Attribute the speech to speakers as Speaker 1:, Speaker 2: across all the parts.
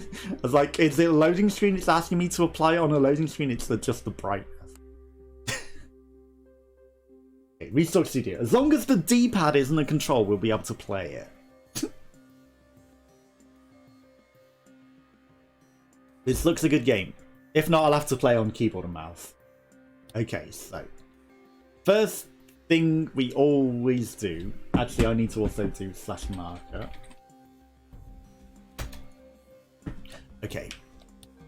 Speaker 1: I was like, is it a loading screen? It's asking me to apply it on a loading screen. It's just the brightness. Okay, Restart Studio. As long as the D-pad isn't a control, we'll be able to play it. This looks a good game. If not, I'll have to play on keyboard and mouse. Okay, so first thing we always do. Actually, I need to also do /marker. Okay.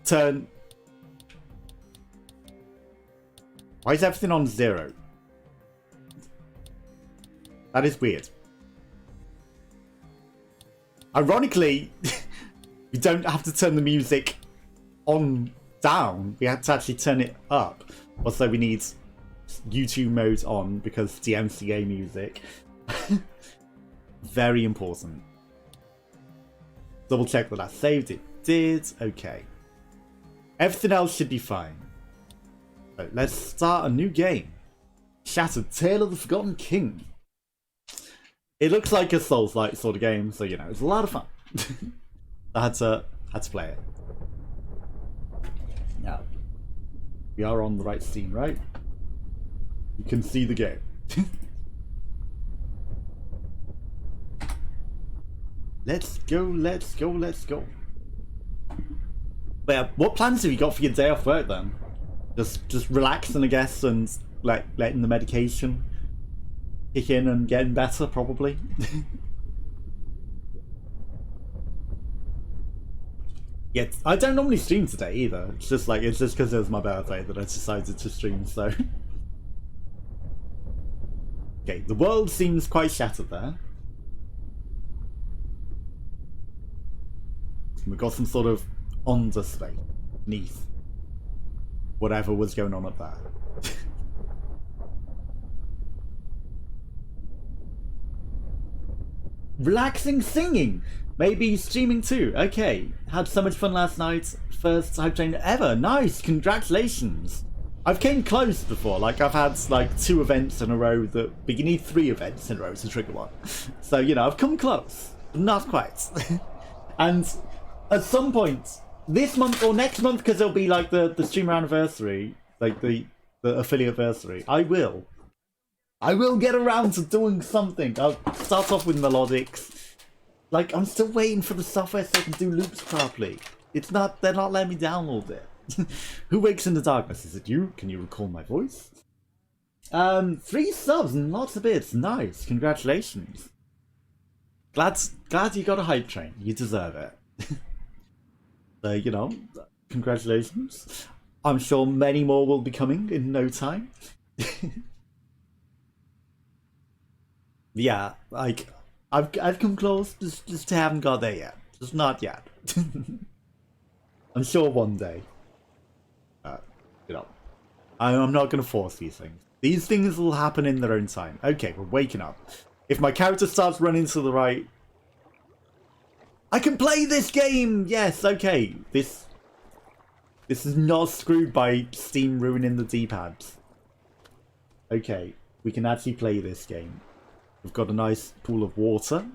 Speaker 1: Turn. Why is everything on 0? That is weird. Ironically, we don't have to turn the music on down. We have to actually turn it up. Also, we need YouTube mode on because DMCA music. Very important. Double check that I saved it. Did. Okay. Everything else should be fine. So let's start a new game. Shattered Tale of the Forgotten King. It looks like a soulslike sort of game, so you know, it's a lot of fun. I had to play it. Now, we are on the right Steam, right? You can see the game. Let's go, let's go, let's go. But yeah, what plans have you got for your day off work then? Just relaxing, I guess, and letting the medication kick in and getting better, probably. Yeah, I don't normally stream today either. It's just because it was my birthday that I decided to stream, so. Okay, the world seems quite shattered there. We've got some sort of underspace beneath whatever was going on up there. Relaxing singing! Maybe streaming too. Okay. Had so much fun last night. First hype train ever. Nice! Congratulations! I've came close before. Like, I've had like 2 events in a row that... But you need 3 events in a row to trigger one. So, you know, I've come close. But not quite. And at some point, this month or next month, because it'll be like the streamer anniversary, like the affiliate anniversary, I will get around to doing something. I'll start off with melodics. Like, I'm still waiting for the software so I can do loops properly. They're not letting me download it. Who wakes in the darkness? Is it you? Can you recall my voice? 3 subs and lots of bits. Nice. Congratulations. Glad you got a hype train. You deserve it. So, you know, congratulations. I'm sure many more will be coming in no time. Yeah, like, I've come close, just haven't got there yet. Just not yet. I'm sure one day. You know, I'm not going to force these things. These things will happen in their own time. Okay, we're waking up. If my character starts running to the right... I can play this game! Yes, okay. This is not screwed by Steam ruining the D-pads. Okay, we can actually play this game. We've got a nice pool of water.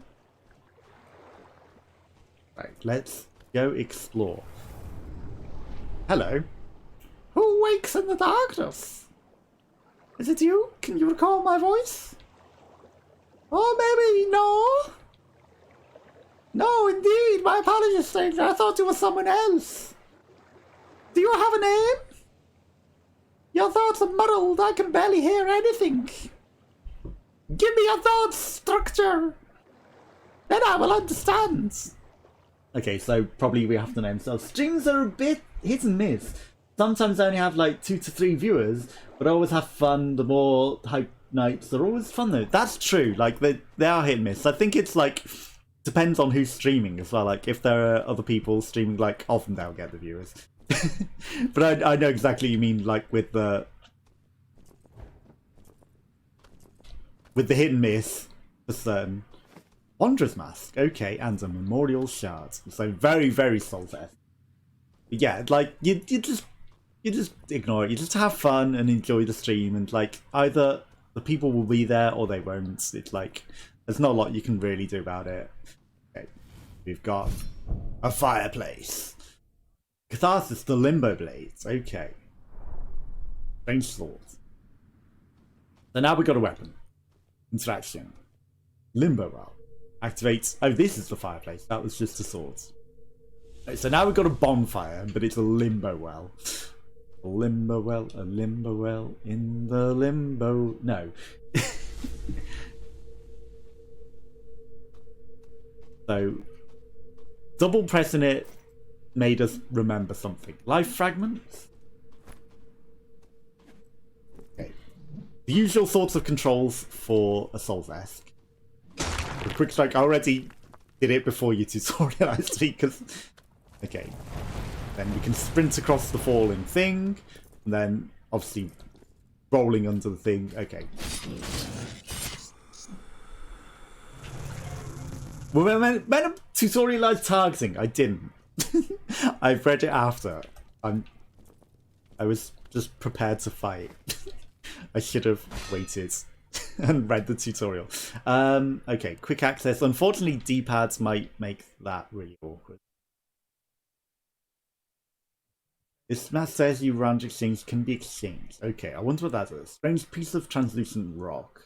Speaker 1: Right, let's go explore. Hello. Who wakes in the darkness? Is it you? Can you recall my voice? Oh, maybe no. No, indeed. My apologies, stranger. I thought you were someone else. Do you have a name? Your thoughts are muddled. I can barely hear anything. Give me your thoughts structure. Then I will understand. Okay, so probably we have to name. So streams are a bit hit and miss. Sometimes I only have like 2 to 3 viewers, but I always have fun. The more hype nights are always fun though. That's true. Like they are hit and miss. I think it's like depends on who's streaming as well. Like if there are other people streaming, like often they'll get the viewers. But I know exactly what you mean. Like with the hit and miss for certain. Wanderer's Mask, okay, and a Memorial Shard. So very, very soul-test. Yeah, like you just ignore it. You just have fun and enjoy the stream, and like either the people will be there or they won't. It's like there's not a lot you can really do about it. Okay, we've got A fireplace. Catharsis, the Limbo blades. Okay. Strange swords. So now we got a weapon. Interaction. Limbo well. Activates. Oh, this is the fireplace. That was just the swords. Okay, so now we've got a bonfire, but it's a limbo well. A limbo well, a limbo well in the limbo. No. So, double pressing it made us remember something. Life fragments? Okay. The usual sorts of controls for a Souls-esque. The quick strike, I already did it before you tutorialized me, because... Okay. Then we can sprint across the falling thing, and then, obviously, rolling under the thing. Okay. Well, I meant to tutorialize targeting. I didn't. I've read it after. I was just prepared to fight. I should have waited and read the tutorial. Okay, quick access. Unfortunately, D-pads might make that really awkward. This map says you round exchange can be exchanged. Okay, I wonder what that is. Strange piece of translucent rock.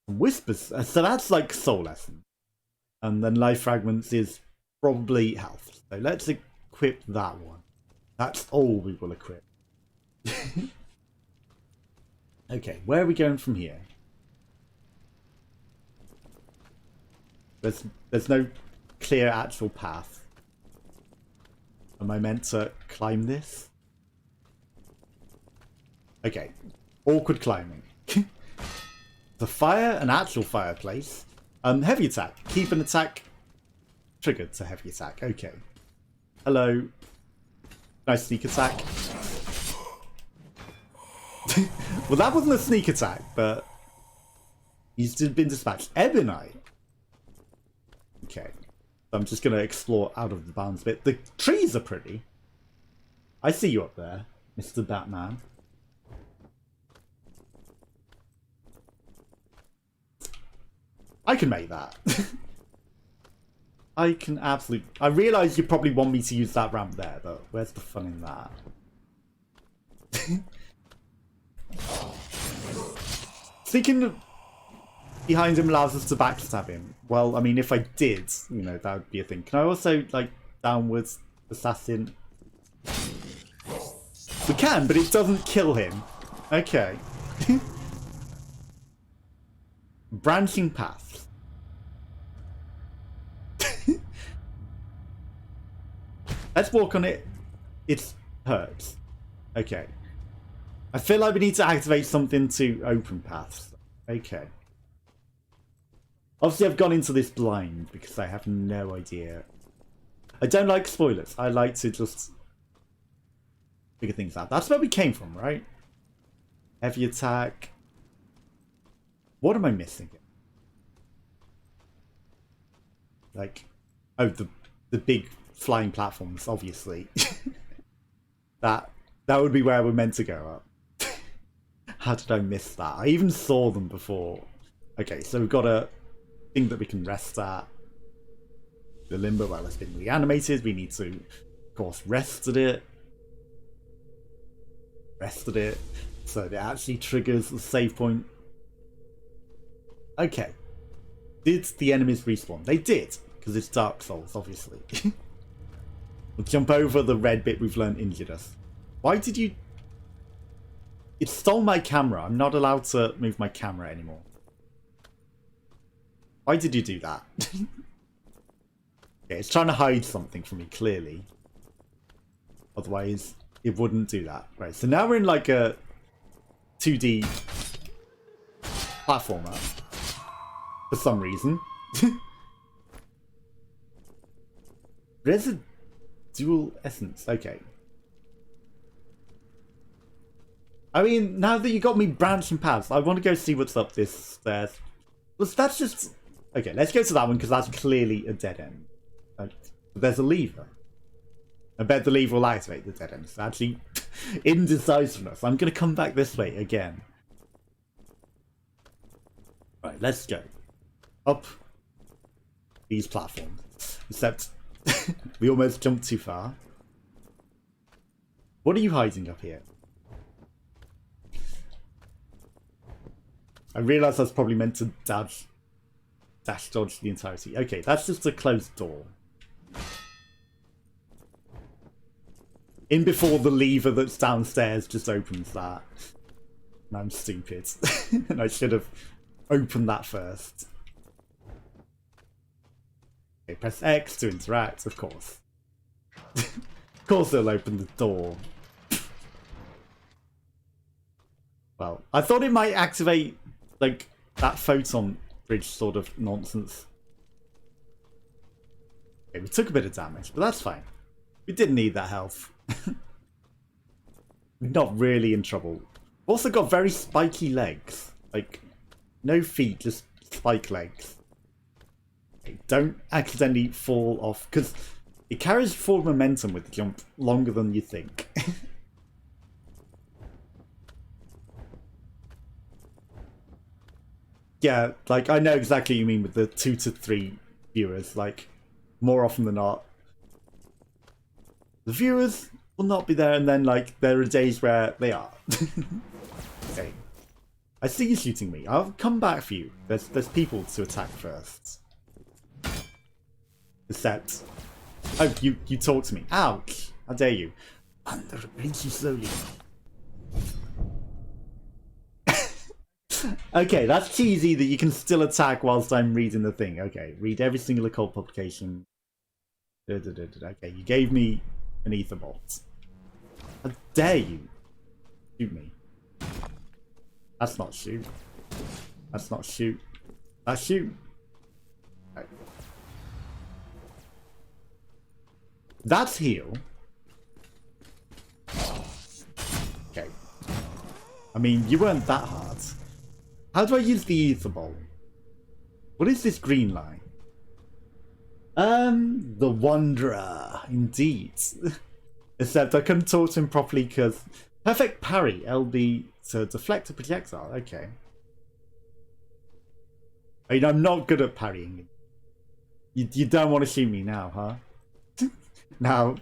Speaker 1: Whispers. So that's like soul essence. And then life fragments is probably health. So let's equip that one. That's all we will equip. Okay, where are we going from here? There's no clear actual path. Am I meant to climb this? Okay, awkward climbing. The fire, an actual fireplace. Heavy attack. Keep an attack triggered to heavy attack. Okay. Hello. Nice sneak attack. Well, that wasn't a sneak attack, but he's been dispatched. Ebonite. Okay. So I'm just going to explore out of the bounds bit. The trees are pretty. I see you up there, Mr. Batman. I can make that. I can absolutely... I realise you probably want me to use that ramp there, but where's the fun in that? Sneaking behind him allows us to backstab him. Well, I mean, if I did, you know, that would be a thing. Can I also, like, downwards assassin? We can, but it doesn't kill him. Okay. Branching paths. Let's walk on it. It hurts. Okay. I feel like we need to activate something to open paths. Okay. Obviously, I've gone into this blind because I have no idea. I don't like spoilers. I like to just figure things out. That's where we came from, right? Heavy attack. What am I missing? Like, oh, the big flying platforms, obviously. that would be where we're meant to go up. How did I miss that? I even saw them before. Okay, so we've got a thing that we can rest at. The Limbo well has been reanimated. We need to, of course, rested it. So it actually triggers the save point. Okay. Did the enemies respawn? They did, because it's Dark Souls, obviously. We'll jump over the red bit we've learned injured us. Why did you... It stole my camera. I'm not allowed to move my camera anymore. Why did you do that? Okay, it's trying to hide something from me, clearly. Otherwise, it wouldn't do that. Right, so now we're in like a 2D platformer. For some reason. Residual essence. Okay. I mean, now that you got me branching paths, I want to go see what's up this stairs. That's just... Okay, let's go to that one because that's clearly a dead end. There's a lever. I bet the lever will activate the dead end. It's actually indecisiveness. I'm going to come back this way again. Right, let's go. Up these platforms. Except We almost jumped too far. What are you hiding up here? I realise I was probably meant to dash dodge the entirety. Okay, that's just a closed door. In before the lever that's downstairs just opens that. And I'm stupid. And I should have opened that first. Okay, press X to interact, of course. Of course it'll open the door. Well, I thought it might activate, like, that photon bridge sort of nonsense. Okay, we took a bit of damage, but that's fine. We didn't need that health. We're not really in trouble. We've also got very spiky legs. Like, no feet, just spike legs. Okay, don't accidentally fall off, because it carries forward momentum with the jump longer than you think. Yeah, like, I know exactly what you mean with the 2 to 3 viewers. Like, more often than not, the viewers will not be there, and then, like, there are days where they are. Okay. I see you shooting me. I'll come back for you. There's people to attack first. Except... Oh, you talk to me. Ouch! How dare you. Under the bridge slowly. Okay, that's cheesy that you can still attack whilst I'm reading the thing. Okay, read every single occult publication. Okay, you gave me an ether bolt. How dare you shoot me? That's not shoot. That's not shoot. That's shoot. Okay. That's heal. Okay. I mean, you weren't that hard. How do I use the ether bolt? What is this green line? The Wanderer, indeed. Except I couldn't talk to him properly because perfect parry, LB to deflect a projectile. Okay. I mean, I'm not good at parrying. You don't want to shoot me now, huh? Now,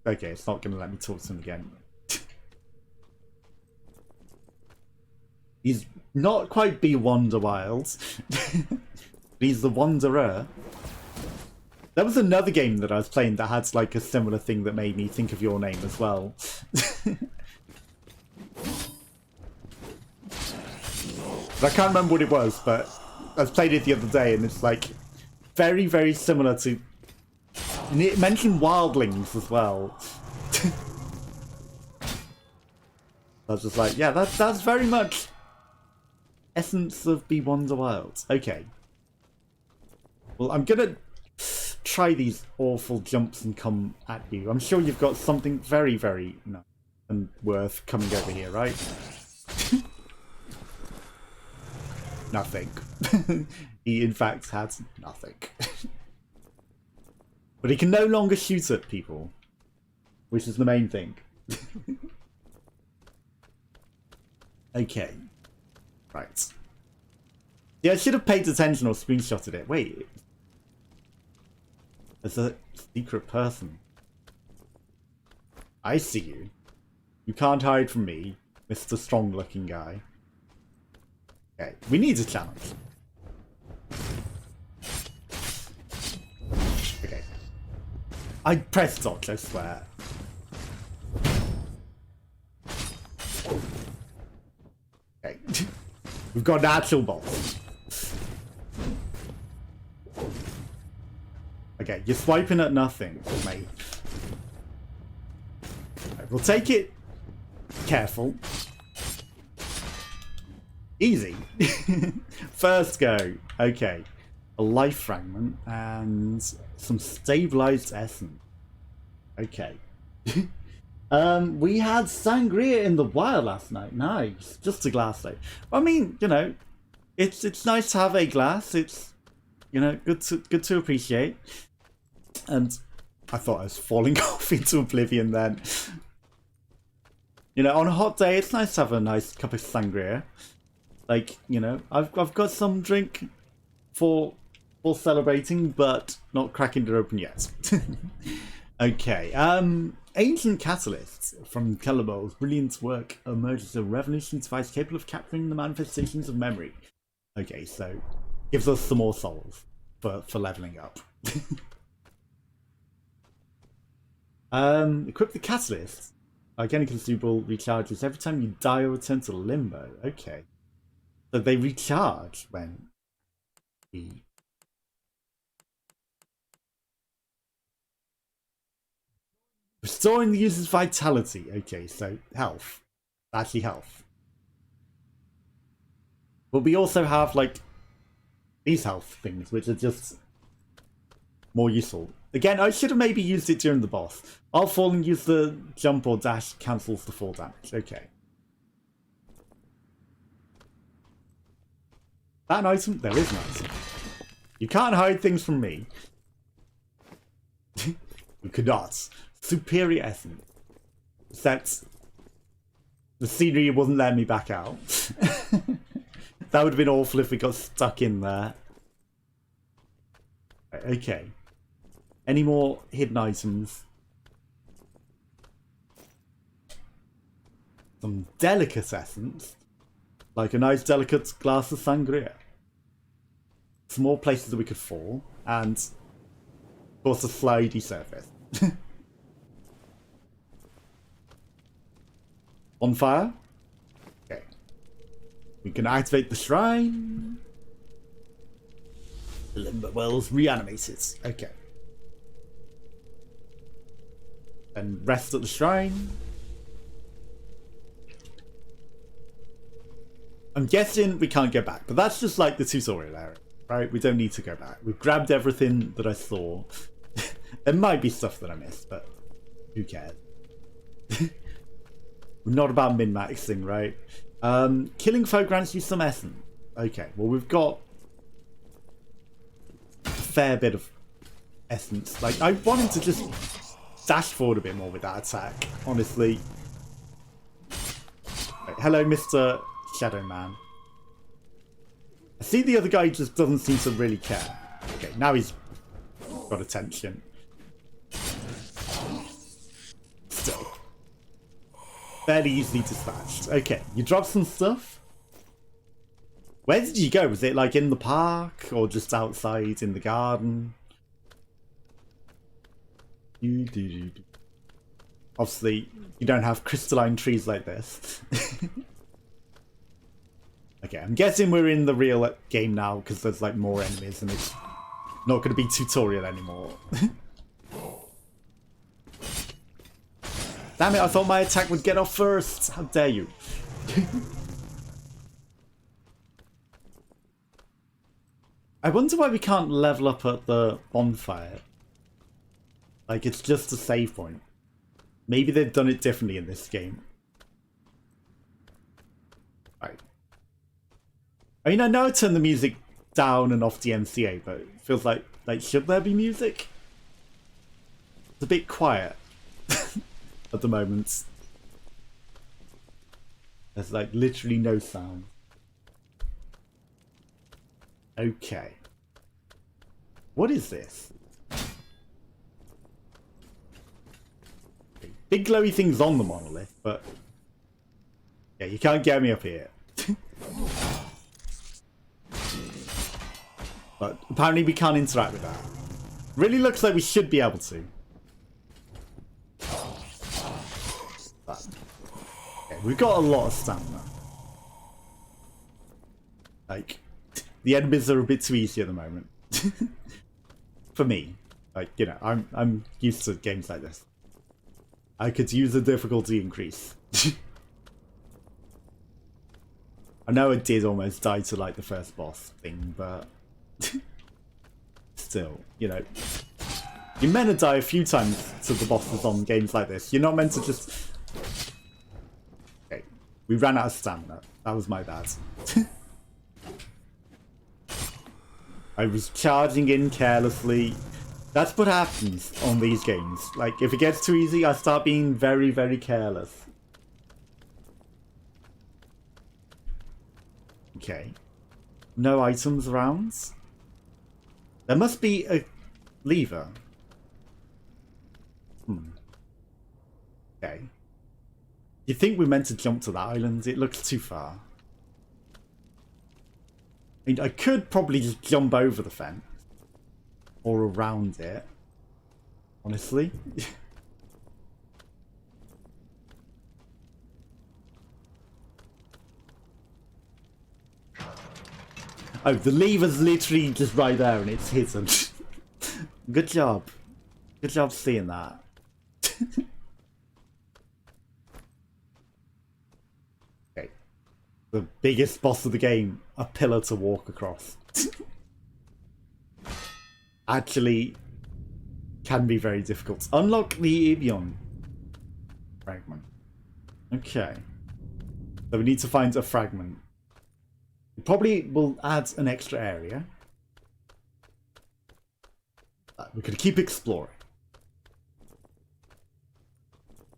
Speaker 1: okay, it's not going to let me talk to him again. He's not quite be Wanderwild. He's the Wanderer. There was another game that I was playing that had like a similar thing that made me think of your name as well. I can't remember what it was, but I played it the other day and it's like very, very similar to... And it mentioned wildlings as well. I was just like, yeah, that's very much essence of Be Wander Wild. Okay. Well, I'm gonna try these awful jumps and come at you. I'm sure you've got something very, very nice and worth coming over here, right? Nothing. He, in fact, had nothing. But he can no longer shoot at people, which is the main thing. Okay. Right. Yeah, I should have paid attention or screenshotted it. Wait. There's a secret person. I see you. You can't hide from me, Mr. Strong-looking guy. Okay, we need a challenge. Okay. I pressed dodge, I swear. Okay. We've got an actual boss. Okay, you're swiping at nothing, mate. Right, we'll take it careful. Easy. First go. Okay. A life fragment and some stabilized essence. Okay. We had sangria in the wild last night. Nice. Just a glass though. I mean, you know, it's nice to have a glass. It's, you know, good to appreciate. And I thought I was falling off into oblivion then. You know, on a hot day, it's nice to have a nice cup of sangria. Like, you know, I've got some drink for for celebrating, but not cracking it open yet. Okay, Ancient Catalysts from Kellermo's brilliant work emerges a revolutionary device capable of capturing the manifestations of memory. Okay, so gives us some more souls for leveling up. Equip the catalyst. Again, consumable recharges every time you die or return to Limbo. Okay, so they recharge when we. Restoring the user's vitality. Okay, so health. Actually, health. But we also have, like, these health things, which are just more useful. Again, I should have maybe used it during the boss. I'll fall and use the jump or dash cancels the fall damage. Okay. That an item? There is an item. You can't hide things from me. You could not. Superior essence. Except the scenery wasn't letting me back out. That would have been awful if we got stuck in there. Okay. Any more hidden items? Some delicate essence. Like a nice delicate glass of sangria. Some more places that we could fall. And, of course, a slidey surface. On fire? Okay. We can activate the shrine. The Limbo Wells reanimated. Okay. And rest at the shrine. I'm guessing we can't go back, but that's just like the tutorial area, right? We don't need to go back. We've grabbed everything that I saw. There might be stuff that I missed, but who cares? We're not about min-maxing, right? Killing foe grants you some essence. Okay, well we've got a fair bit of essence. Like, I wanted to just dash forward a bit more with that attack, honestly. Right, hello, Mr. Shadow Man. I see the other guy just doesn't seem to really care. Okay, now he's got attention. Still. Fairly easily dispatched. Okay, you dropped some stuff. Where did you go? Was it like in the park or just outside in the garden? Obviously, you don't have crystalline trees like this. Okay, I'm guessing we're in the real game now because there's like more enemies and it's not going to be tutorial anymore. Damn it, I thought my attack would get off first. How dare you? I wonder why we can't level up at the bonfire. Like, it's just a save point. Maybe they've done it differently in this game. Right. I mean, I know I turned the music down and off the MCA, but it feels like should there be music? It's a bit quiet at the moment. There's like literally no sound. Okay. What is this? Big glowy things on the monolith, but yeah, you can't get me up here. But apparently we can't interact with that. Really looks like we should be able to. But, okay, we've got a lot of stamina. Like, the enemies are a bit too easy at the moment. For me. Like, you know, I'm used to games like this. I could use a difficulty increase. I know I did almost die to like the first boss thing, but still, you know, you're meant to die a few times to the bosses on games like this. You're not meant to just... Okay, we ran out of stamina. That was my bad. I was charging in carelessly. That's what happens on these games. Like, if it gets too easy, I start being very, very careless. Okay. No items around. There must be a lever. Okay. You think we're meant to jump to that island? It looks too far. I mean, I could probably just jump over the fence. Or around it. Honestly. Oh, the lever's literally just right there and it's hidden. Good job. Good job seeing that. Okay. The biggest boss of the game. A pillar to walk across. Actually, can be very difficult. Unlock the Ibion fragment. Okay. So we need to find a fragment. Probably will add an extra area. We could keep exploring.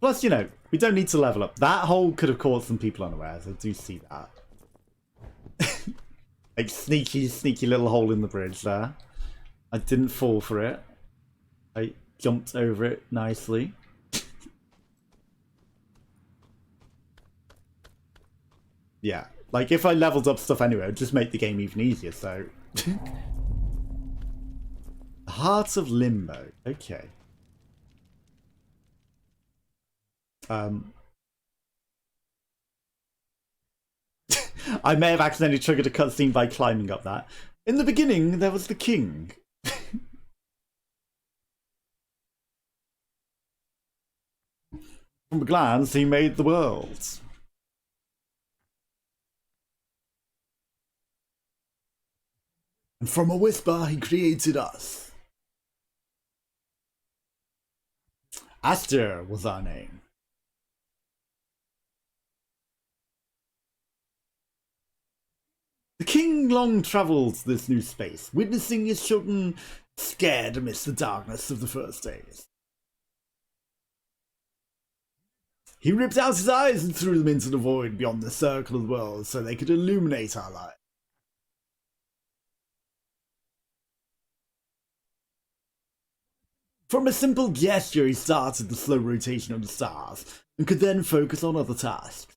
Speaker 1: Plus, you know, we don't need to level up. That hole could have caught some people unawares. I do see that. Like sneaky, sneaky little hole in the bridge there. I didn't fall for it. I jumped over it nicely. Yeah. Like, if I leveled up stuff anyway, it would just make the game even easier, so... The Heart of Limbo. Okay. I may have accidentally triggered a cutscene by climbing up that. In the beginning, there was the king. From a glance, he made the world. And from a whisper, he created us. Aster was our name. The king long travelled this new space, witnessing his children scared amidst the darkness of the first days. He ripped out his eyes and threw them into the void beyond the circle of the world so they could illuminate our lives. From a simple gesture, he started the slow rotation of the stars and could then focus on other tasks.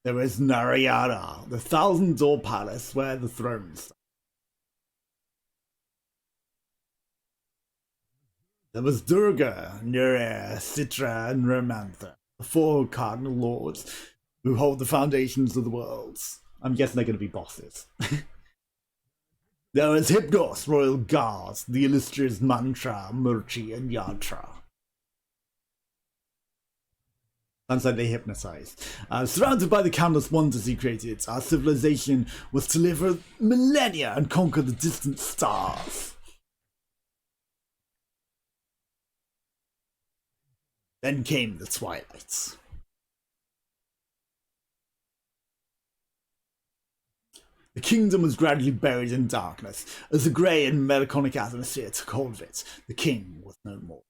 Speaker 1: There was Narayana, the thousand-door palace where the throne stands. There was Durga, Nuraya, Citra, and Romantha, the four cardinal lords who hold the foundations of the worlds. I'm guessing they're going to be bosses. There was Hypnos, royal guards, the illustrious Mantra, Murchi, and Yatra. Sounds like they hypnotized. Surrounded by the countless wonders he created, our civilization was to live for millennia and conquer the distant stars. Then came the twilight. The kingdom was gradually buried in darkness. As the grey and melancholic atmosphere took hold of it, the king was no more.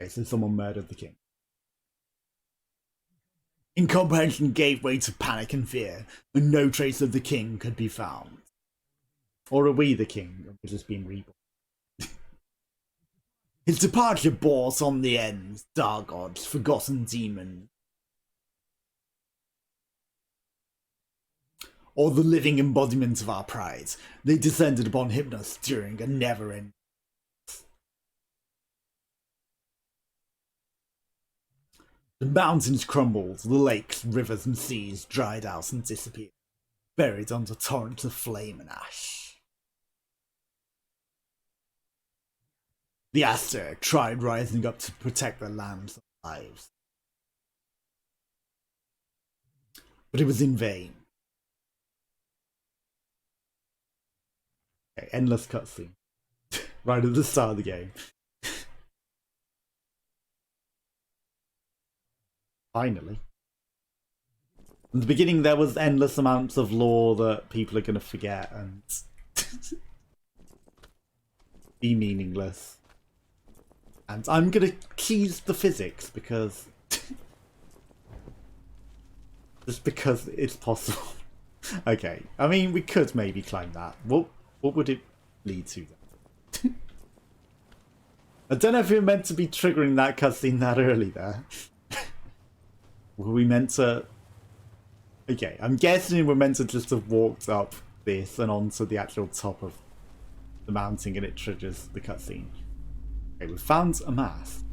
Speaker 1: Okay, so someone murdered the king. Incomprehension gave way to panic and fear, and no trace of the king could be found. Or are we the king, or we're just being reborn? His departure brought on the end, dark gods, forgotten demons, or the living embodiment of our pride. They descended upon Hypnos during a never-ending. The mountains crumbled, the lakes, rivers, and seas dried out and disappeared, buried under torrents of flame and ash. The Aster tried rising up to protect their lands and lives, but it was in vain. Okay, endless cutscene. Right at the start of the game. Finally. In the beginning there was endless amounts of lore that people are going to forget and be meaningless. And I'm going to tease the physics because Just because it's possible. Okay, I mean, we could maybe climb that. What would it lead to then? I don't know if we were meant to be triggering that cutscene that early there. Were we meant to... Okay, I'm guessing we're meant to just have walked up this and onto the actual top of the mountain and it triggers the cutscene. Okay, we've found a mask.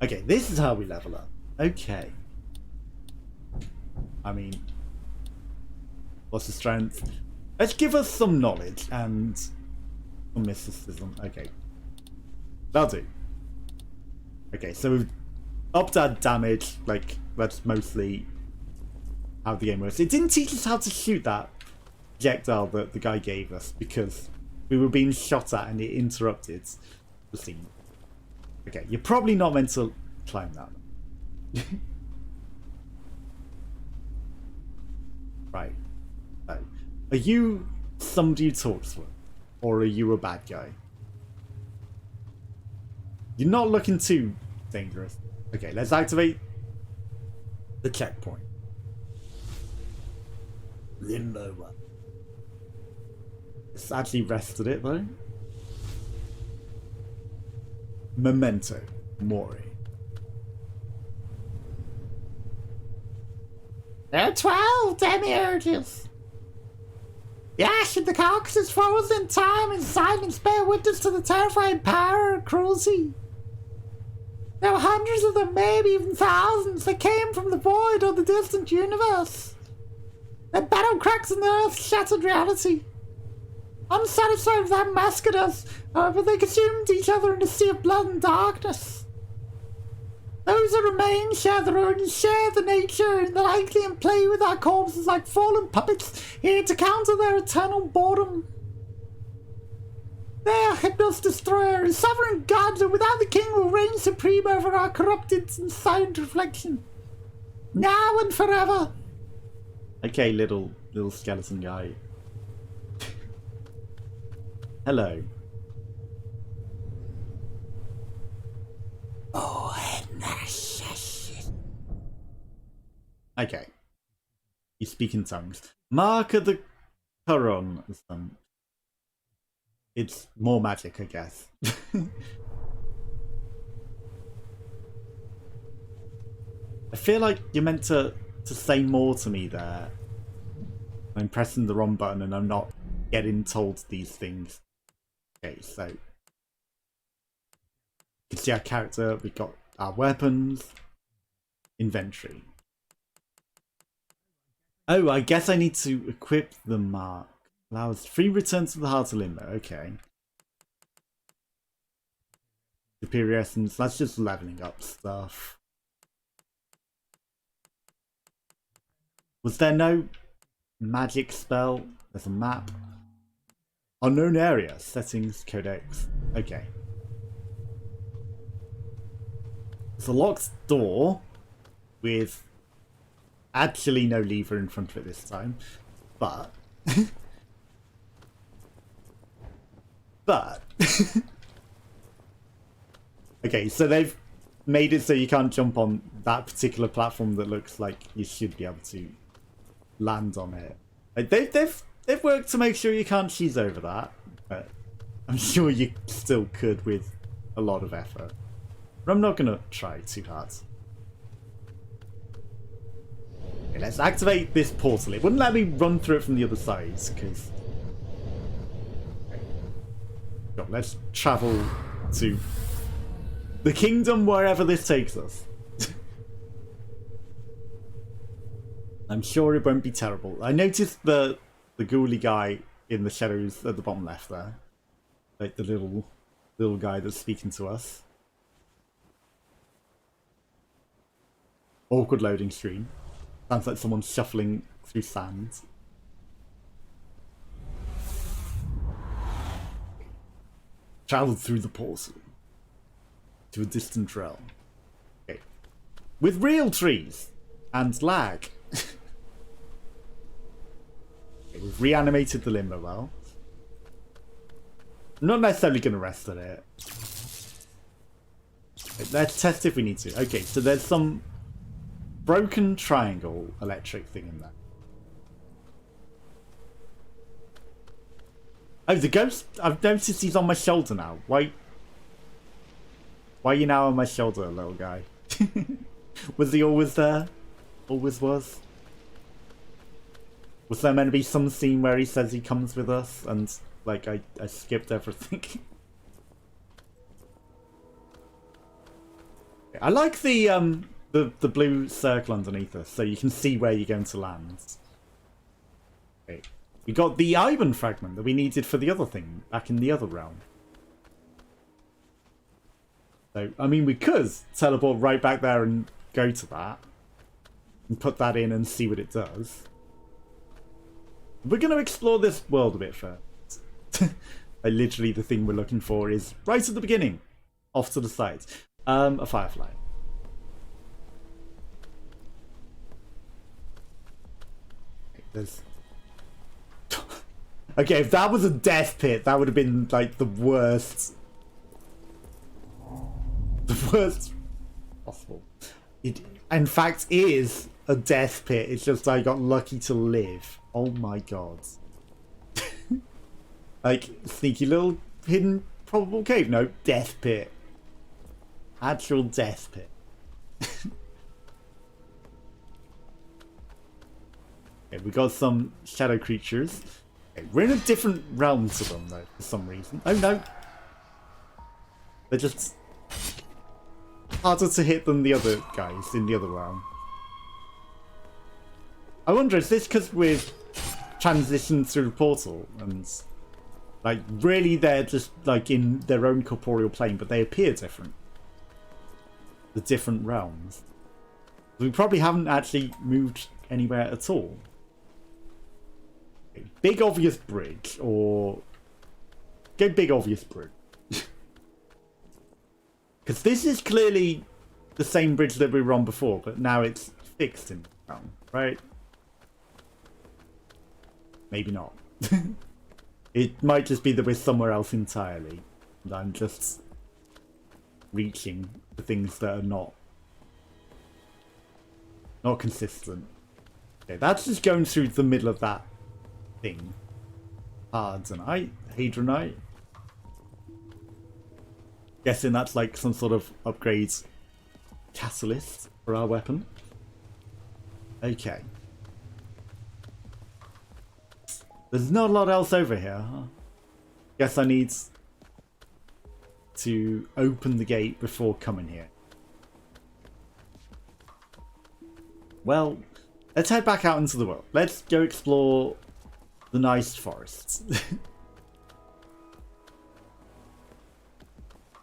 Speaker 1: Okay, this is how we level up. Okay. I mean... What's the strength? Let's give us some knowledge and some mysticism. Okay. That'll do. Okay, so we've upped our damage. Like, that's mostly how the game works. It didn't teach us how to shoot that projectile that the guy gave us because we were being shot at and it interrupted the scene. Okay, you're probably not meant to climb that. Right. So, are you somebody who talks with? Or are you a bad guy? You're not looking too dangerous. Okay, let's activate the checkpoint. Limbo one. It's actually rested it though. Memento Mori. There are 12 demiurges. The ash of the carcass is frozen in time and silence bear witness to the terrifying power and cruelty. There were hundreds of them, maybe even thousands, that came from the void or the distant universe. Their battle cracks in the earth's shattered reality. Unsatisfied with that massacred us, however, they consumed each other in a sea of blood and darkness. Those that remain share the ruin and share the nature and the likely and play with our corpses like fallen puppets here to counter their eternal boredom. They are Hypnos destroyer and sovereign gods, and without the king will reign supreme over our corrupted and silent reflection. Now and forever. Okay, little skeleton guy. Hello. Oh, okay. You speak in tongues. Mark of the Quran. It's more magic, I guess. I feel like you're meant to say more to me there. I'm pressing the wrong button and I'm not getting told these things. Okay, so you can see our character, we've got our weapons, inventory. Oh, I guess I need to equip the mark. Allows free return to the heart of Limbo, okay. Superior essence, that's just leveling up stuff. Was there no magic spell? There's a map. Unknown area, settings, codex. Okay. It's a locked door with actually no lever in front of it this time. But okay, so they've made it so you can't jump on that particular platform that looks like you should be able to land on it. Like they've worked to make sure you can't cheese over that, but I'm sure you still could with a lot of effort. But I'm not gonna try too hard. Okay, let's activate this portal. It wouldn't let me run through it from the other side, because... Okay. Let's travel to the kingdom wherever this takes us. I'm sure it won't be terrible. I noticed the ghouly guy in the shadows at the bottom left there. Like the little guy that's speaking to us. Awkward loading screen. Sounds like someone's shuffling through sand. Travel through the portal to a distant realm. Okay. With real trees and lag. Okay, we've reanimated the Limbo well. I'm not necessarily going to rest on it. Okay, let's test if we need to. Okay, so there's some broken triangle electric thing in there. Oh, the ghost! I've noticed he's on my shoulder now. Why are you now on my shoulder, little guy? Was he always there? Always was? Was there meant to be some scene where he says he comes with us and, like, I skipped everything? I like the blue circle underneath us, so you can see where you're going to land. Okay. We got the Ivan fragment that we needed for the other thing, back in the other realm. So, I mean, we could teleport right back there and go to that. And put that in and see what it does. We're going to explore this world a bit first. Literally, the thing we're looking for is right at the beginning. Off to the side. A firefly. There's... Okay, if that was a death pit, that would have been, like, the worst... The worst possible. It, in fact, is a death pit. It's just I got lucky to live. Oh my god. Like, sneaky little hidden probable cave. No, death pit. Actual death pit. Okay, we got some shadow creatures. Okay, we're in a different realm to them, though, for some reason. Oh no. They're just harder to hit than the other guys in the other realm. I wonder, is this because we've transitioned through the portal and, like, really they're just, like, in their own corporeal plane, but they appear different? The different realms. We probably haven't actually moved anywhere at all. Okay, big obvious bridge, or... Go big obvious bridge. Because this is clearly the same bridge that we were on before, but now it's fixed in the realm, right? Maybe not. It might just be that we're somewhere else entirely. And I'm just reaching for things that are not consistent. Okay, that's just going through the middle of that thing. Hardonite, Hadronite. Guessing that's like some sort of upgrade catalyst for our weapon. Okay. There's not a lot else over here, huh? Guess I need to open the gate before coming here. Well, let's head back out into the world. Let's go explore the nice forests.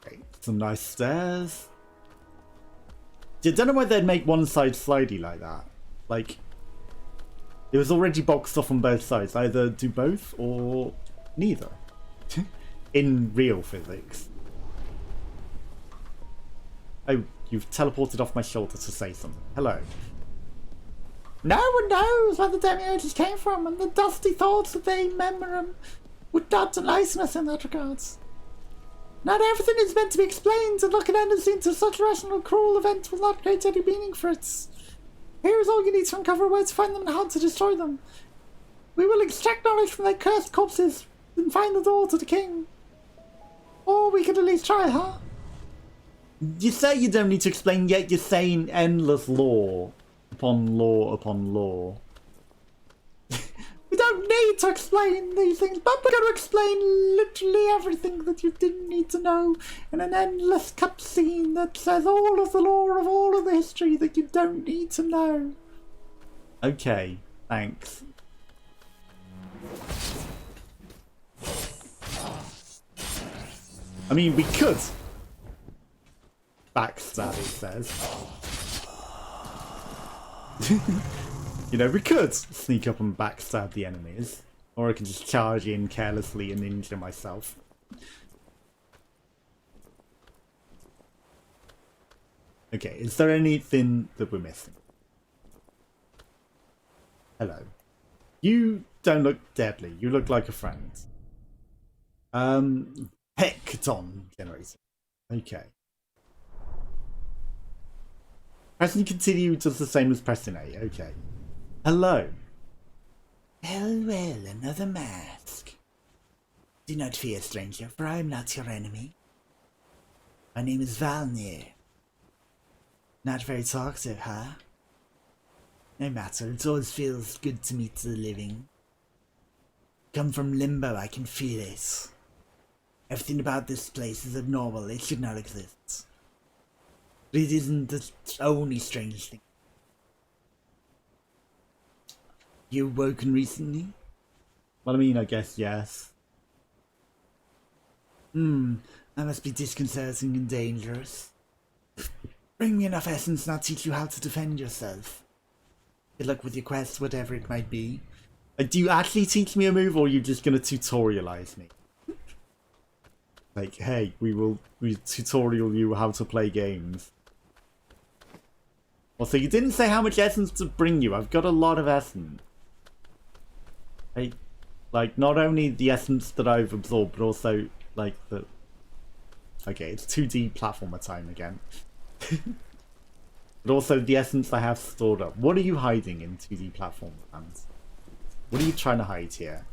Speaker 1: Okay, some nice stairs. I don't know why they'd make one side slidey like that. Like, it was already boxed off on both sides. Either do both or neither. In real physics. Oh, you've teleported off my shoulder to say something. Hello. No one knows where the demiurges came from, and the dusty thoughts that they remember would not enlighten us in that regards. Not everything is meant to be explained, and looking endlessly into such rational, cruel events will not create any meaning for it. Here is all you need to uncover where to find them and how to destroy them. We will extract knowledge from their cursed corpses and find the door to the king. Or we could at least try, huh? You say you don't need to explain, yet you're saying endless lore upon lore upon lore. We don't need to explain these things, but we're going to explain literally everything that you didn't need to know in an endless cutscene that says all of the lore of all of the history that you don't need to know. Okay, thanks. I mean, we could backstab, it says. You know, we could sneak up and backstab the enemies. Or I could just charge in carelessly and injure myself. Okay, is there anything that we're missing? Hello. You don't look deadly. You look like a friend. Hecton generator. Okay. Pressing continue does the same as pressing A. Okay. Hello. Well, another mask. Do not fear, stranger, for I am not your enemy. My name is Valnir. Not very talkative, huh? No matter, it always feels good to meet the living. Come from Limbo, I can feel it. Everything about this place is abnormal, it should not exist. But it isn't the only strange thing. You woken recently? Well, I mean, I guess yes. That must be disconcerting and dangerous. Bring me enough essence and I'll teach you how to defend yourself. Good luck with your quest, whatever it might be. Do you actually teach me a move, or are you just going to tutorialize me? Like, hey, we tutorial you how to play games. Also, you didn't say how much essence to bring you. I've got a lot of essence. Like, not only the essence that I've absorbed, but also, like, the... Okay, it's 2D platformer time again. But also the essence I have stored up. What are you hiding in 2D platform lands? What are you trying to hide here?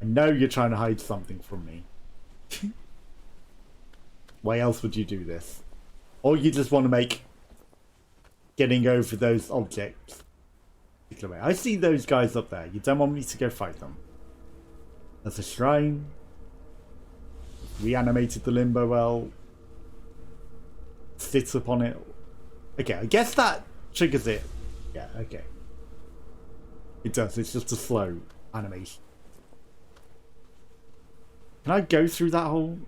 Speaker 1: I know you're trying to hide something from me. Why else would you do this? Or you just want to make getting over those objects. I see those guys up there. You don't want me to go fight them. There's a shrine. Reanimated the Limbo well. Sits upon it. Okay, I guess that triggers it. Yeah, okay. It does, it's just a slow animation. Can I go through that hole?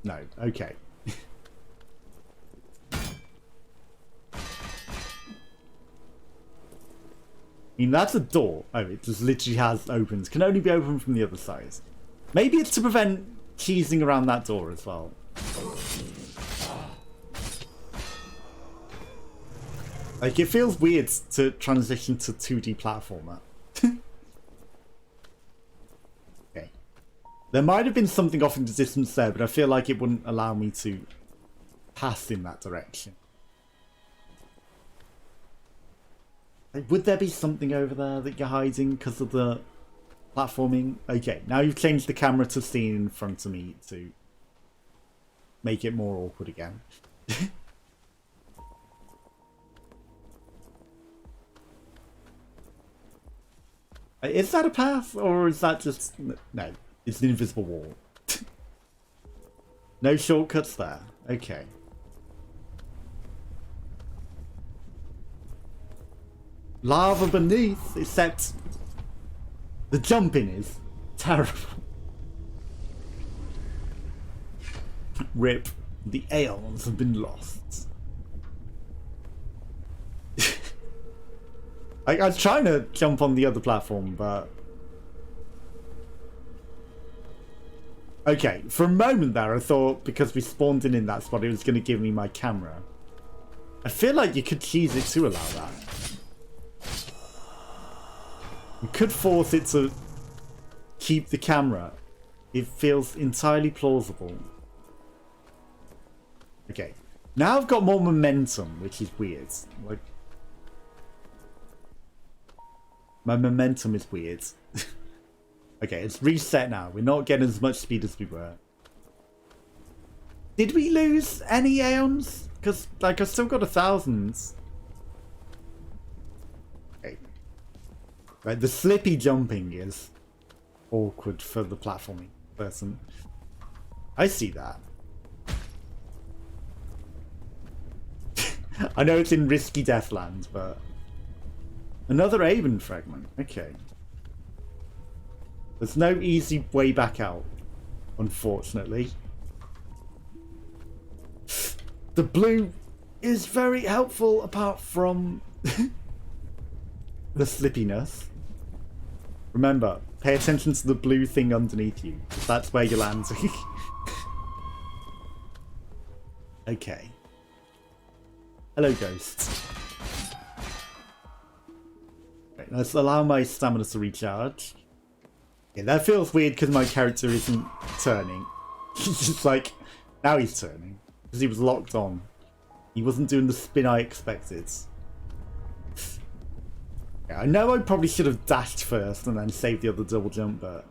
Speaker 1: No, okay. I mean, that's a door. Oh, it just literally has opens. Can only be opened from the other side. Maybe it's to prevent cheesing around that door as well. Like, it feels weird to transition to 2D platformer. Okay. There might have been something off in the distance there, but I feel like it wouldn't allow me to pass in that direction. Like, would there be something over there that you're hiding because of the platforming? Okay, now you've changed the camera to scene in front of me to make it more awkward again. Is that a path, or is that just... No, it's an invisible wall. No shortcuts there. Okay. Lava beneath, except the jumping is terrible. Rip. The aeons have been lost. I was trying to jump on the other platform, but... Okay, for a moment there, I thought because we spawned in that spot, it was going to give me my camera. I feel like you could cheese it to allow that. You could force it to keep the camera. It feels entirely plausible. Okay, now I've got more momentum, which is weird. Like, my momentum is weird. Okay, it's reset now. We're not getting as much speed as we were. Did we lose any aeons? Because, like, I've still got 1,000. Okay. Right, the slippy jumping is awkward for the platforming person. I see that. I know it's in Risky Deathland, but... Another Aben fragment. Okay. There's no easy way back out, unfortunately. The blue is very helpful apart from the slippiness. Remember, pay attention to the blue thing underneath you. That's where you land. Okay. Hello, ghosts. Right, let's allow my stamina to recharge. Yeah, that feels weird because my character isn't turning. He's just like, now he's turning. Because he was locked on. He wasn't doing the spin I expected. Yeah, I know I probably should have dashed first and then saved the other double jump, but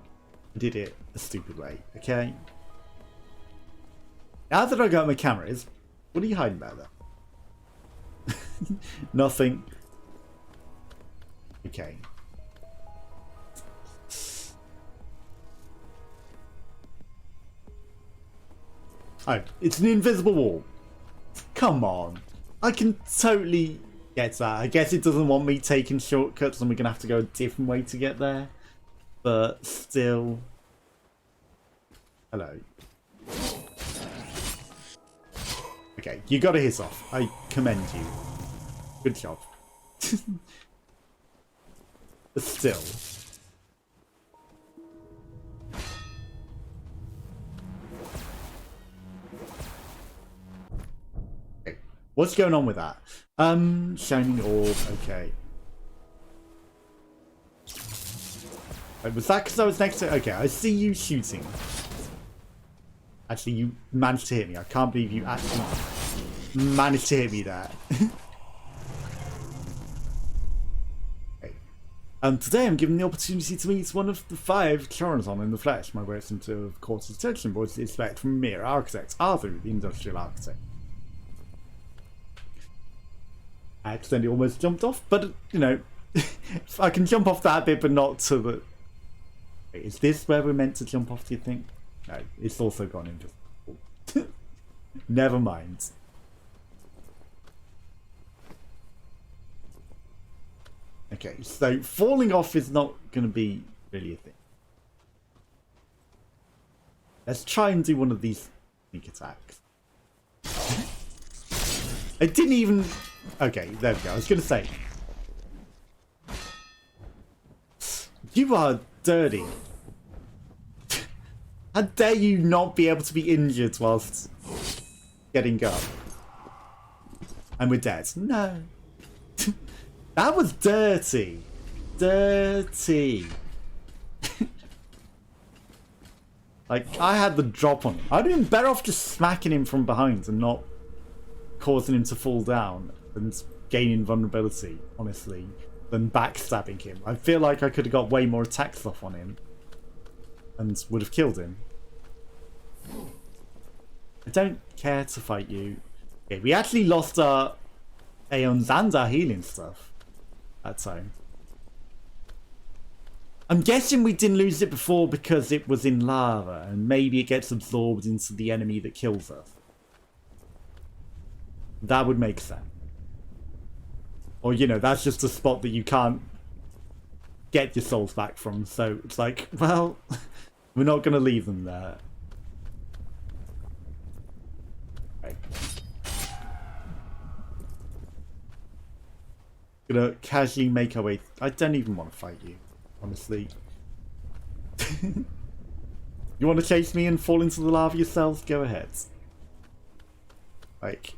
Speaker 1: I did it a stupid way, okay? Now that I got my cameras, what are you hiding about there? Nothing. Okay. Oh, it's an invisible wall. Come on. I can totally get that. I guess it doesn't want me taking shortcuts and we're going to have to go a different way to get there. But still. Hello. Okay, you got a hiss off. I commend you. Good job. But still. Okay, what's going on with that? Shining orb, okay. Wait, was that because I was next to... Okay, I see you shooting. Actually, you managed to hit me. I can't believe you actually managed to hit me there. Okay. Today I'm given the opportunity to meet one of the 5 Choronzon in the flesh. My way seems to have caught his attention, but it's expect from mere architect, Arthur, the industrial architect. I accidentally almost jumped off, but, you know, I can jump off that bit, but not to the... Wait, is this where we're meant to jump off, do you think? No, it's also gone invisible. Never mind. Okay, so falling off is not going to be really a thing. Let's try and do one of these sneak attacks. I didn't even... Okay, there we go. I was going to say. You are dirty. How dare you not be able to be injured whilst getting up? And we're dead. No. That was dirty. Dirty. Like, I had the drop on him. I'd have been better off just smacking him from behind and not causing him to fall down and gaining vulnerability, honestly, than backstabbing him. I feel like I could have got way more attack stuff on him and would have killed him. I don't care to fight you. Okay, we actually lost our Aeons and our healing stuff that time. I'm guessing we didn't lose it before because it was in lava and maybe it gets absorbed into the enemy that kills us. That would make sense. Or, you know, that's just a spot that you can't get your souls back from. So it's like, well, we're not going to leave them there. Okay. Gonna casually make our way. I don't even want to fight you, honestly. You want to chase me and fall into the lava yourselves? Go ahead. Like,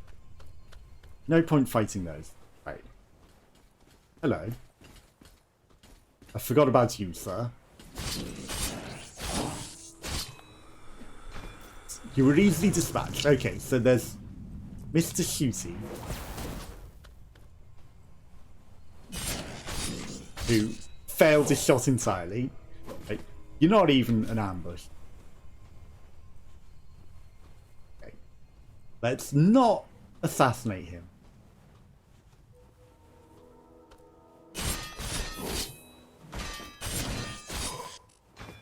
Speaker 1: no point fighting those. Right. Hello. I forgot about you, sir. You were easily dispatched. Okay, so there's Mr. Shooty, who failed his shot entirely. Like, you're not even an ambush. Okay. Let's not assassinate him.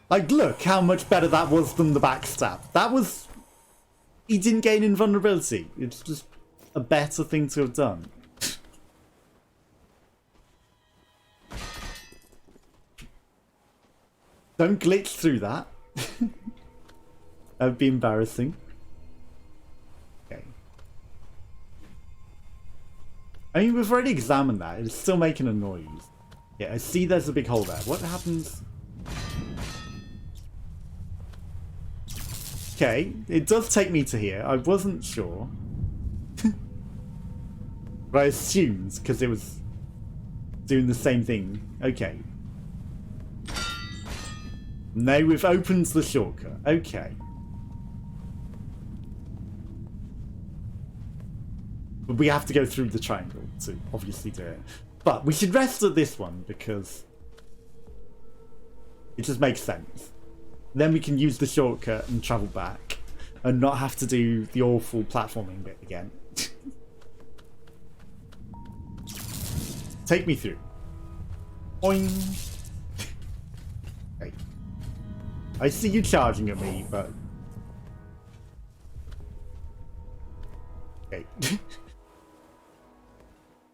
Speaker 1: Like, look how much better that was than the backstab. That was... He didn't gain invulnerability. It's just a better thing to have done. Don't glitch through that. That would be embarrassing. Okay. I mean, we've already examined that. It's still making a noise. Yeah, I see there's a big hole there. What happens... Okay, it does take me to here. I wasn't sure. But I assumed, because it was doing the same thing. Okay. No, we've opened the shortcut. Okay. But But we have to go through the triangle to obviously do it. But we should rest at this one because it just makes sense. Then we can use the shortcut and travel back and not have to do the awful platforming bit again. Take me through. Boing. Okay. I see you charging at me, but... Okay.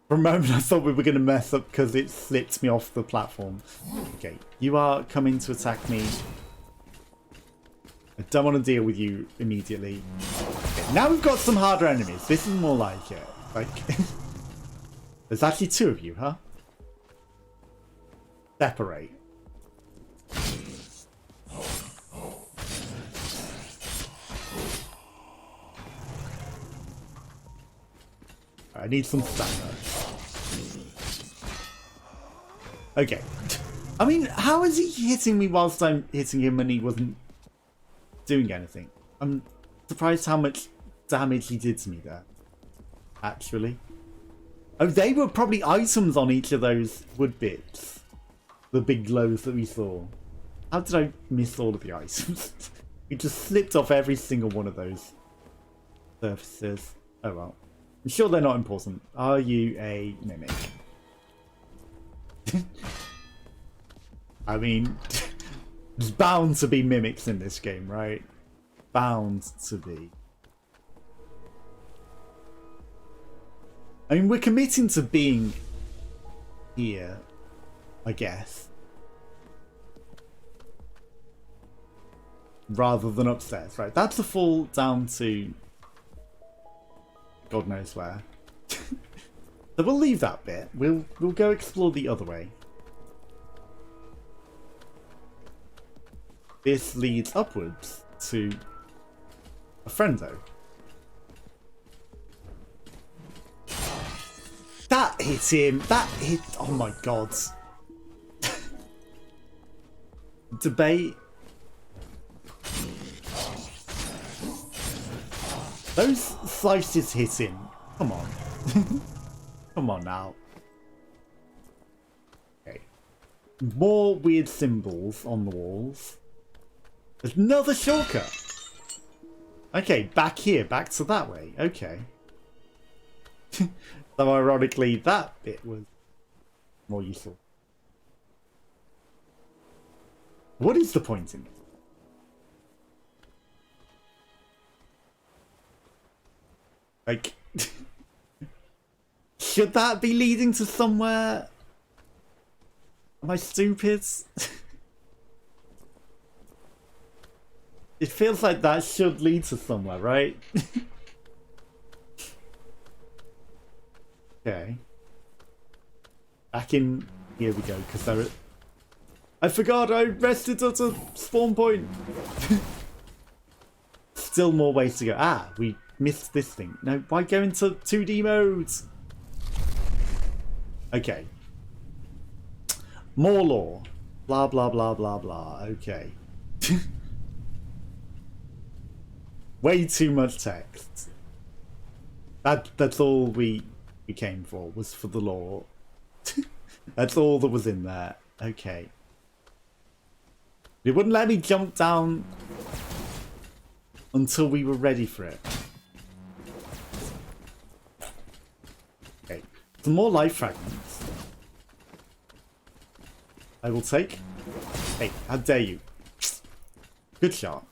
Speaker 1: For a moment I thought we were going to mess up because it slipped me off the platform. Okay, you are coming to attack me. I don't want to deal with you immediately. Okay, now we've got some harder enemies. This is more like it. Like, there's actually two of you, huh? Separate. I need some stamina. Okay. I mean, how is he hitting me whilst I'm hitting him and he wasn't doing anything? I'm surprised how much damage he did to me there. Actually. Oh, they were probably items on each of those wood bits. The big glows that we saw. How did I miss all of the items? We just slipped off every single one of those surfaces. Oh well. I'm sure they're not important. Are you a mimic? I mean, there's bound to be mimics in this game, right? Bound to be. I mean, we're committing to being here, I guess. Rather than upstairs, right? That's a fall down to God knows where. So we'll leave that bit. We'll go explore the other way. This leads upwards to a friendo. That hit him. That hit. Oh my god. Debate. Those slices hit him. Come on. Come on now. Okay. More weird symbols on the walls. There's another shortcut. Okay, back here. Back to that way. Okay. So ironically, that bit was more useful. What is the point in this? Like, should that be leading to somewhere? Am I stupid? It feels like that should lead to somewhere, right? Okay. Back in here we go, because there. I forgot I rested at a spawn point. Still more ways to go. Ah, we missed this thing. No, why go into 2D modes? Okay. More lore. Blah, blah, blah, blah, blah. Okay. Way too much text. That's all we came for, was for the lore. That's all that was in there. Okay. It wouldn't let me jump down until we were ready for it. Okay. Some more life fragments. I will take. Hey, how dare you? Good shot.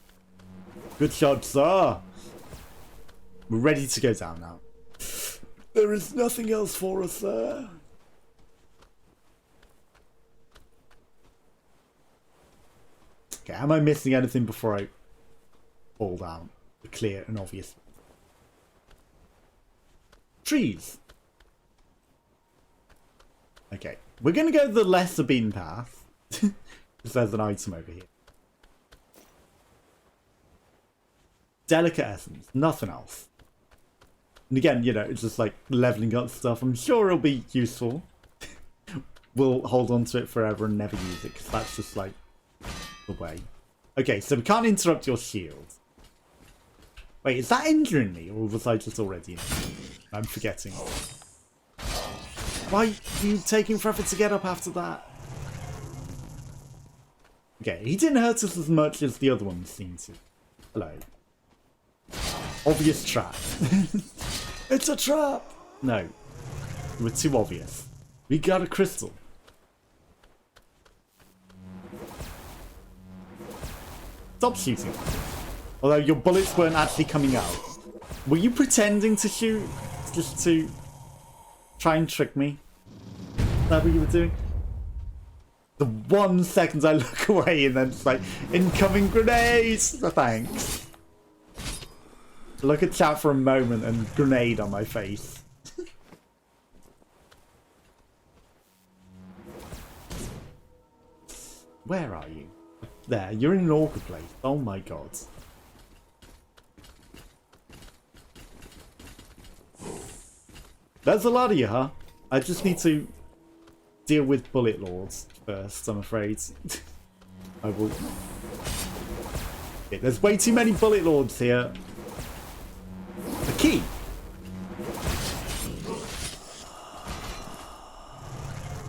Speaker 1: Good shot, sir. We're ready to go down now. There is nothing else for us there. Okay, am I missing anything before I fall down? Clear and obvious. Trees. Okay, we're going to go the lesser beaten path. Because there's an item over here. Delicate essence, nothing else. And again, you know, it's just like leveling up stuff. I'm sure it'll be useful. We'll hold on to it forever and never use it, because that's just like the way. Okay, so we can't interrupt your shield. Wait, is that injuring me, or was I just already injured? I'm forgetting. Why are you taking forever to get up after that? Okay, he didn't hurt us as much as the other ones seemed to. Hello. Obvious trap. It's a trap! No. You were too obvious. We got a crystal. Stop shooting. Although your bullets weren't actually coming out. Were you pretending to shoot just to try and trick me? Is that what you were doing? The 1 second I look away and then it's like, incoming grenades! Thanks. Look at chat for a moment and grenade on my face. Where are you? There, you're in an awkward place. Oh my god. There's a lot of you, huh? I just need to deal with bullet lords first, I'm afraid. I will... Okay, there's way too many bullet lords here. The key!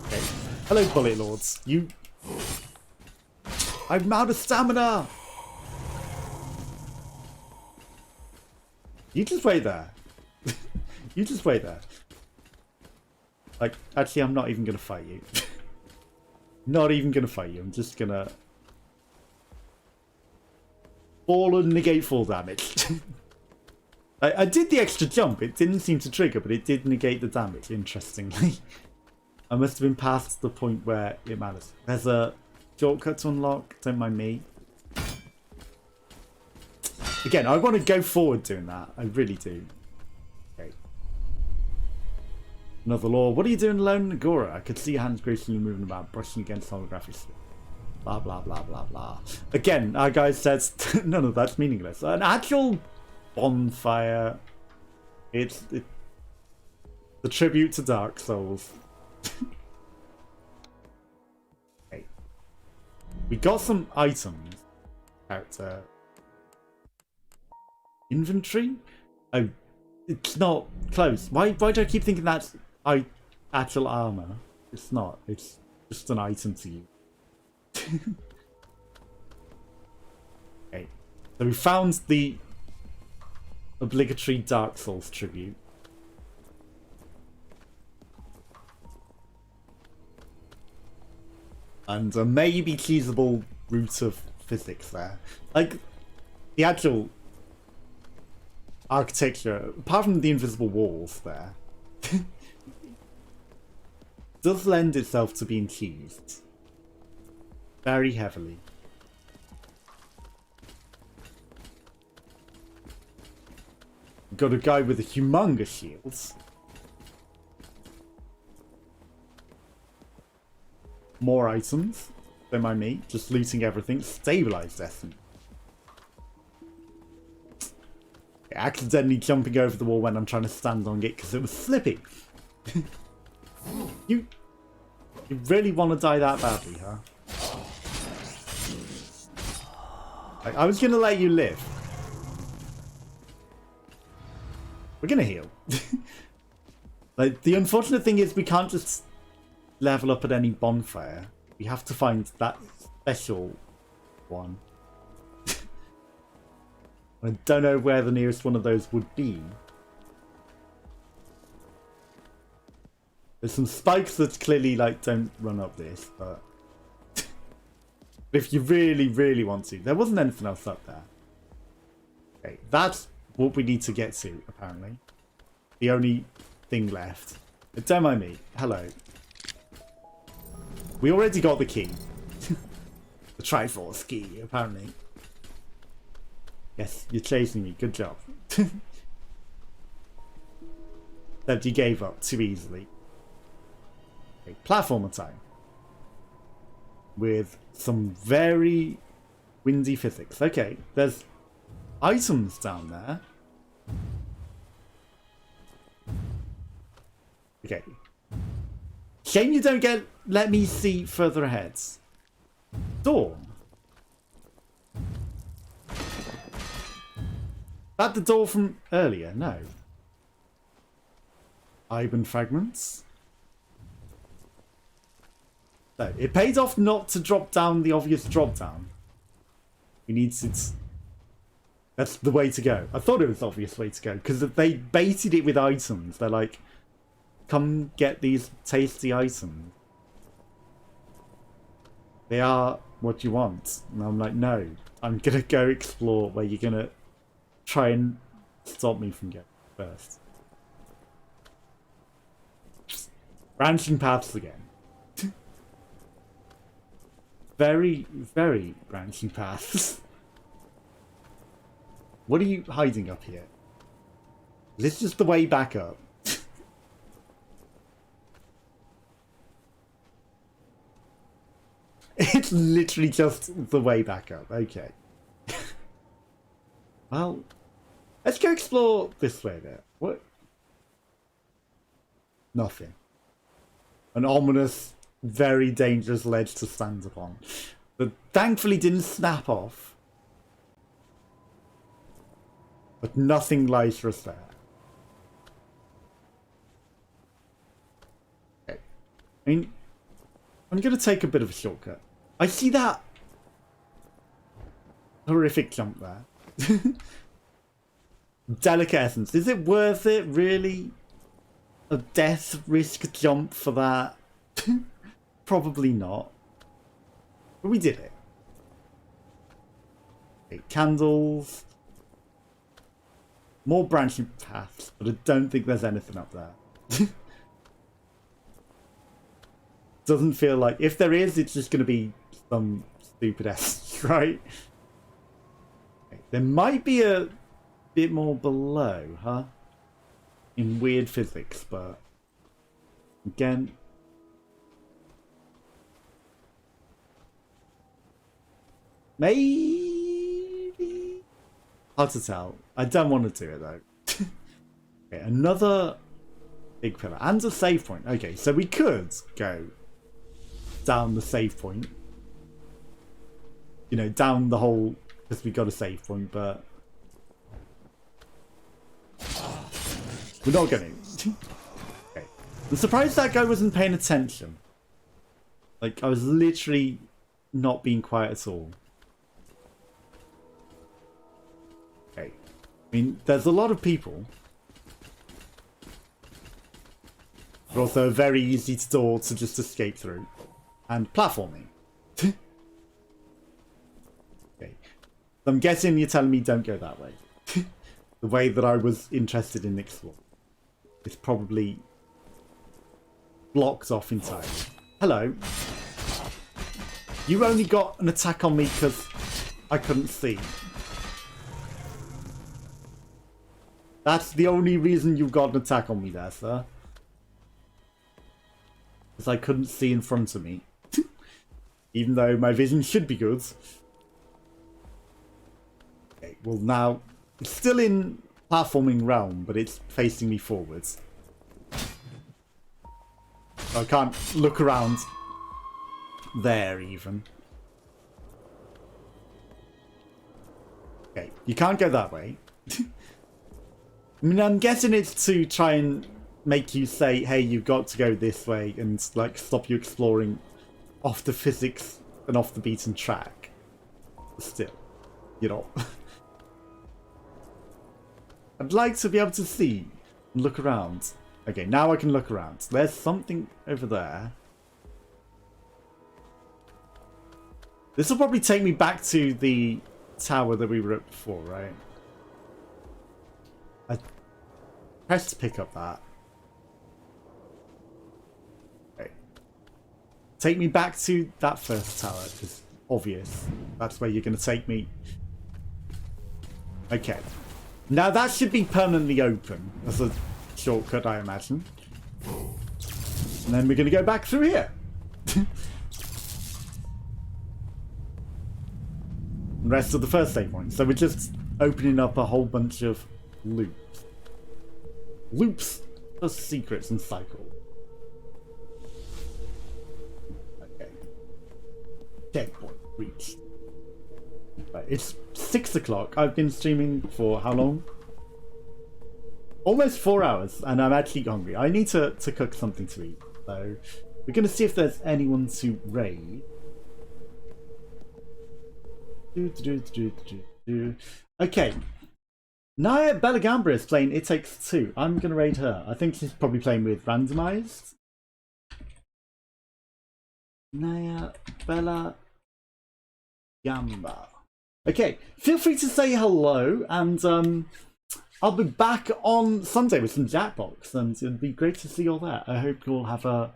Speaker 1: Okay. Hello, bullet lords. You... I'm out of stamina! You just wait there. You just wait there. Like, actually, I'm not even gonna fight you. Not even gonna fight you. I'm just gonna fall and negate fall damage. I did the extra jump. It didn't seem to trigger, but it did negate the damage, interestingly. I must have been past the point where it matters. There's a shortcut to unlock. Don't mind me. Again, I want to go forward doing that. I really do. Okay. Another law. What are you doing alone in Agora? I could see your hands gracefully moving about, brushing against holographic stuff. Blah, blah, blah, blah, blah. Again, our guy says none of that's meaningless. An actual bonfire. It's the tribute to Dark Souls. Okay. We got some items. Character. Inventory? Oh, it's not close. Why do I keep thinking that's actual armor? It's not. It's just an item to you. Okay. So we found the obligatory Dark Souls tribute. And a maybe feasible route of physics there. Like, the actual architecture, apart from the invisible walls there, does lend itself to being teased. Very heavily. Got a guy with a humongous shield. More items. Don't mind me. Just looting everything. Stabilized essence. Accidentally jumping over the wall when I'm trying to stand on it because it was slippy. You really want to die that badly, huh? I was going to let you live. We're going to heal. Like, the unfortunate thing is we can't just level up at any bonfire. We have to find that special one. I don't know where the nearest one of those would be. There's some spikes that clearly, like, don't run up this, but if you really, really want to. There wasn't anything else up there. Okay, that's what we need to get to, apparently. The only thing left. But don't mind me. Hello. We already got the key. The Triforce key, apparently. Yes, you're chasing me. Good job. That you gave up too easily. Okay, platformer time. With some very windy physics. Okay, there's items down there. Okay. Shame you don't let me see further ahead. Door. That the door from earlier? No. Iban fragments. So, it pays off not to drop down the obvious drop down. We need to... That's the way to go. I thought it was the obvious way to go, because they baited it with items. They're like, come get these tasty items. They are what you want. And I'm like, no. I'm going to go explore where you're going to try and stop me from going first. Branching paths again. Very, very branching paths. What are you hiding up here? Is this just the way back up? It's literally just the way back up. Okay. Well, let's go explore this way there. What? Nothing. An ominous, very dangerous ledge to stand upon. But thankfully didn't snap off. But nothing lies for us there. Okay. I mean, I'm going to take a bit of a shortcut. I see that horrific jump there. Delicate essence. Is it worth it, really? A death risk jump for that? Probably not. But we did it. Okay, candles. More branching paths, but I don't think there's anything up there. Doesn't feel like... If there is, it's just going to be some stupid ass, right? Okay, there might be a bit more below, huh? In weird physics, but... Again... Maybe... Hard to tell. I don't want to do it, though. Okay, another big pillar. And a save point. Okay, so we could go down the save point. You know, down the whole... Because we got a save point, but... We're not going to. Okay. I'm surprised that guy wasn't paying attention. Like, I was literally not being quiet at all. Okay. I mean, there's a lot of people. But also a very easy door to just escape through. And platforming. Okay. So I'm guessing you're telling me don't go that way. The way that I was interested in exploring. It's probably blocked off entirely. Hello. You only got an attack on me because I couldn't see. That's the only reason you got an attack on me there, sir. Because I couldn't see in front of me. Even though my vision should be good. Okay, well now, it's still in platforming realm, but it's facing me forwards. I can't look around there even. Okay, you can't go that way. I mean, I'm guessing it's to try and make you say, hey, you've got to go this way, and like stop you exploring off the physics and off the beaten track. Still, you know. I'd like to be able to see and look around. Okay, now I can look around. There's something over there. This will probably take me back to the tower that we were at before, right? I pressed to pick up that. Okay. Take me back to that first tower, because obvious. That's where you're going to take me. Okay. Now that should be permanently open as a shortcut, I imagine. And then we're going to go back through here. Rest of the first save point. So we're just opening up a whole bunch of loops. Loops for secrets and cycle. Okay. Checkpoint reached. Right, it's 6 o'clock. I've been streaming for how long? almost 4 hours, and I'm actually hungry. I need to cook something to eat. So we're going to see if there's anyone to raid. Okay. Naya Belagambra is playing It Takes Two. I'm going to raid her. I think she's probably playing with randomized. Naya Belagambra. Okay, feel free to say hello, and I'll be back on Sunday with some Jackbox, and it'd be great to see you all there. I hope you all have a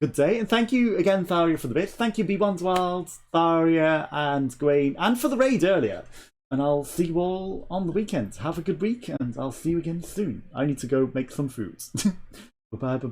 Speaker 1: good day, and thank you again, Tharia, for the bits. Thank you, B1's Wild, Tharia, and Gwaine, and for the raid earlier. And I'll see you all on the weekend. Have a good week, and I'll see you again soon. I need to go make some food. Bye-bye, bye-bye.